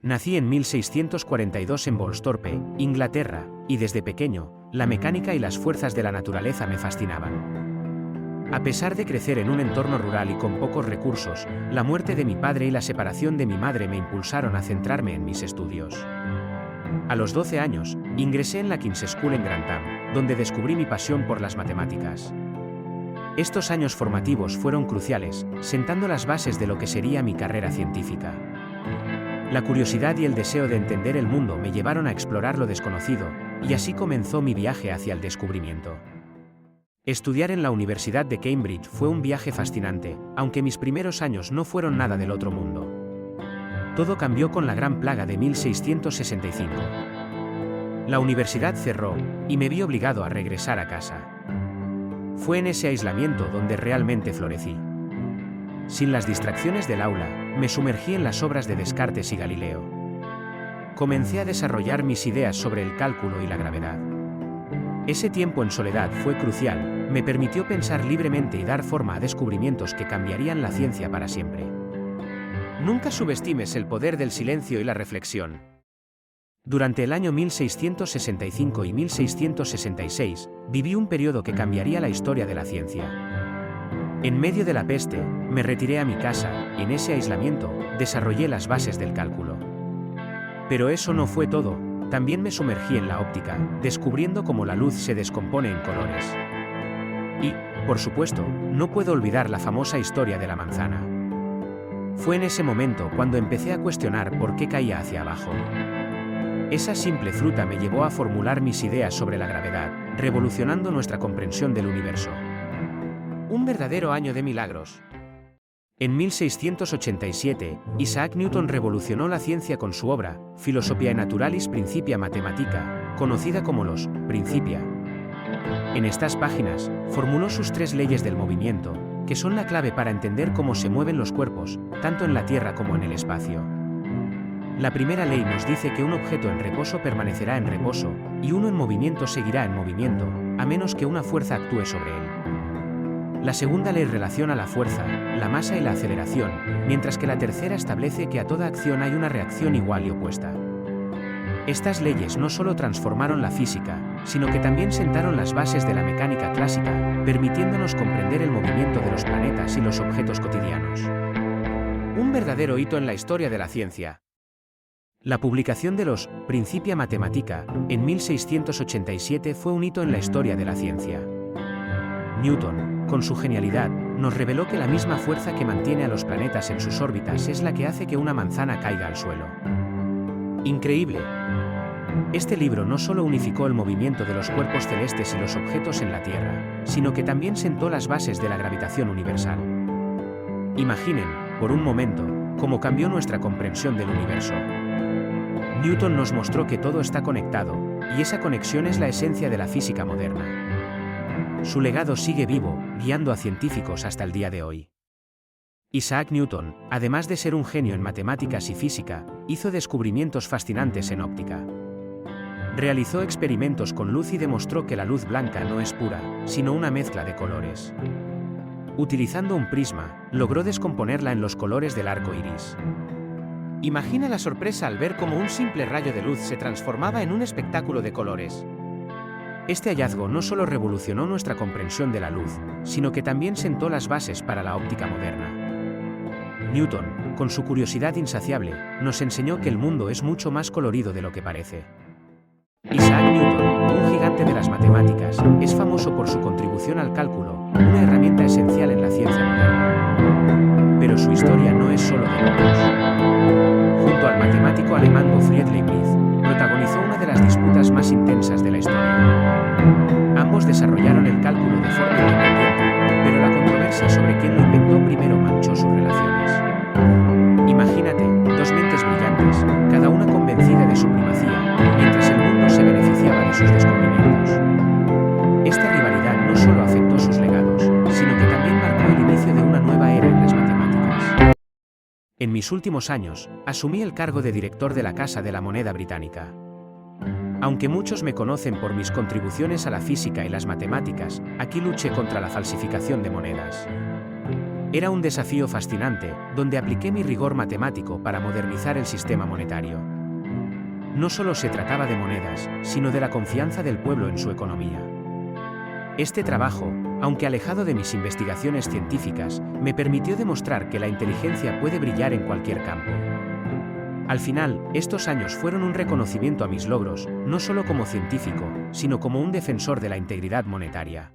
Nací en 1642 en Woolsthorpe, Inglaterra, y desde pequeño, la mecánica y las fuerzas de la naturaleza me fascinaban. A pesar de crecer en un entorno rural y con pocos recursos, la muerte de mi padre y la separación de mi madre me impulsaron a centrarme en mis estudios. A los 12 años, ingresé en la King's School en Grantham, donde descubrí mi pasión por las matemáticas. Estos años formativos fueron cruciales, sentando las bases de lo que sería mi carrera científica. La curiosidad y el deseo de entender el mundo me llevaron a explorar lo desconocido, y así comenzó mi viaje hacia el descubrimiento. Estudiar en la Universidad de Cambridge fue un viaje fascinante, aunque mis primeros años no fueron nada del otro mundo. Todo cambió con la Gran Plaga de 1665. La universidad cerró, y me vi obligado a regresar a casa. Fue en ese aislamiento donde realmente florecí. Sin las distracciones del aula, me sumergí en las obras de Descartes y Galileo. Comencé a desarrollar mis ideas sobre el cálculo y la gravedad. Ese tiempo en soledad fue crucial, me permitió pensar libremente y dar forma a descubrimientos que cambiarían la ciencia para siempre. Nunca subestimes el poder del silencio y la reflexión. Durante el año 1665 y 1666, viví un periodo que cambiaría la historia de la ciencia. En medio de la peste, me retiré a mi casa, y en ese aislamiento, desarrollé las bases del cálculo. Pero eso no fue todo, también me sumergí en la óptica, descubriendo cómo la luz se descompone en colores. Y, por supuesto, no puedo olvidar la famosa historia de la manzana. Fue en ese momento cuando empecé a cuestionar por qué caía hacia abajo. Esa simple fruta me llevó a formular mis ideas sobre la gravedad, revolucionando nuestra comprensión del universo. Un verdadero año de milagros. En 1687, Isaac Newton revolucionó la ciencia con su obra, Philosophiae Naturalis Principia Mathematica, conocida como los Principia. En estas páginas, formuló sus 3 leyes del movimiento, que son la clave para entender cómo se mueven los cuerpos, tanto en la Tierra como en el espacio. La primera ley nos dice que un objeto en reposo permanecerá en reposo, y uno en movimiento seguirá en movimiento, a menos que una fuerza actúe sobre él. La segunda ley relaciona la fuerza, la masa y la aceleración, mientras que la tercera establece que a toda acción hay una reacción igual y opuesta. Estas leyes no solo transformaron la física, sino que también sentaron las bases de la mecánica clásica, permitiéndonos comprender el movimiento de los planetas y los objetos cotidianos. Un verdadero hito en la historia de la ciencia. La publicación de los Principia Mathematica, en 1687 fue un hito en la historia de la ciencia. Newton, con su genialidad, nos reveló que la misma fuerza que mantiene a los planetas en sus órbitas es la que hace que una manzana caiga al suelo. ¡Increíble! Este libro no solo unificó el movimiento de los cuerpos celestes y los objetos en la Tierra, sino que también sentó las bases de la gravitación universal. Imaginen, por un momento, cómo cambió nuestra comprensión del universo. Newton nos mostró que todo está conectado, y esa conexión es la esencia de la física moderna. Su legado sigue vivo, guiando a científicos hasta el día de hoy. Isaac Newton, además de ser un genio en matemáticas y física, hizo descubrimientos fascinantes en óptica. Realizó experimentos con luz y demostró que la luz blanca no es pura, sino una mezcla de colores. Utilizando un prisma, logró descomponerla en los colores del arco iris. Imagina la sorpresa al ver cómo un simple rayo de luz se transformaba en un espectáculo de colores. Este hallazgo no solo revolucionó nuestra comprensión de la luz, sino que también sentó las bases para la óptica moderna. Newton, con su curiosidad insaciable, nos enseñó que el mundo es mucho más colorido de lo que parece. Isaac Newton, un gigante de las matemáticas, es famoso por su contribución al cálculo, una herramienta esencial en la ciencia moderna. Pero su historia no es solo de logros. Junto al matemático alemán Gottfried Leibniz, protagonizó una de las disputas más intensas de la historia. Ambos desarrollaron el cálculo de forma independiente, pero la controversia sobre quién lo inventó primero manchó sus relaciones. Imagínate, 2 mentes brillantes, cada una convencida de su primacía, mientras el mundo se beneficiaba de sus descubrimientos. Esta rivalidad no solo afectó sus legados, sino que también marcó el inicio de una nueva era en las matemáticas. En mis últimos años, asumí el cargo de director de la Casa de la Moneda Británica. Aunque muchos me conocen por mis contribuciones a la física y las matemáticas, aquí luché contra la falsificación de monedas. Era un desafío fascinante, donde apliqué mi rigor matemático para modernizar el sistema monetario. No solo se trataba de monedas, sino de la confianza del pueblo en su economía. Este trabajo, aunque alejado de mis investigaciones científicas, me permitió demostrar que la inteligencia puede brillar en cualquier campo. Al final, estos años fueron un reconocimiento a mis logros, no solo como científico, sino como un defensor de la integridad monetaria.